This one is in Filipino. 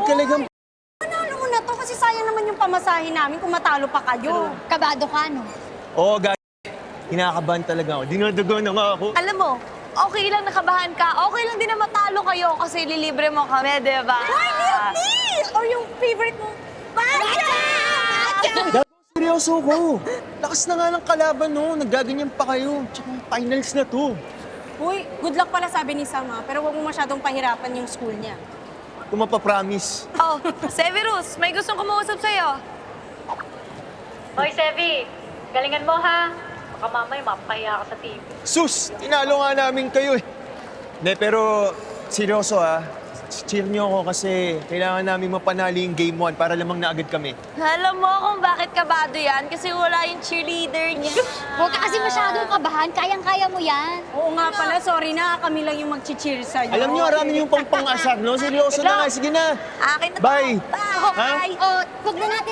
talagang... Panalo mo na to kasi sayang naman yung pamasahe namin kung matalo pa kayo. Kabado ka, no? Oo, kinakabahan talaga ako. Dinadago na nga ako. Alam mo, okay lang nakabahan ka. Okay lang din na matalo kayo kasi lilibre mo kami, di ba? Why me? Or yung favorite mo? Bacha! Seryoso ko. Lakas na nga ng kalaban, no? Nagaganyan pa kayo. Tsaka finals na to. Uy, good luck pala sabi ni Sama, pero huwag mo masyadong pahirapan yung school niya. Kung mapapromise. Oh, Severus, may gustong kumuusap sa'yo. Hoy, Sevi! Galingan mo, ha? Baka mamay mapahiya ka sa TV. Sus! Tinalo nga namin kayo eh. Hindi, pero seryoso cheer niyo ako kasi kailangan namin mapanali yung game 1 para lamang na agad kami. Alam mo kung bakit kabado yan? Kasi wala yung cheerleader niya. Huwag ka kasi masyadong kabahan. Kayang-kaya mo yan. Oo nga pala, sorry na, kami lang yung mag-cheer sa'yo. Alam niyo, marami yung pang-asar, no? Seryoso na nga. Sige na. Akin na Bye. to. Bye. Ha? O, huwag na natin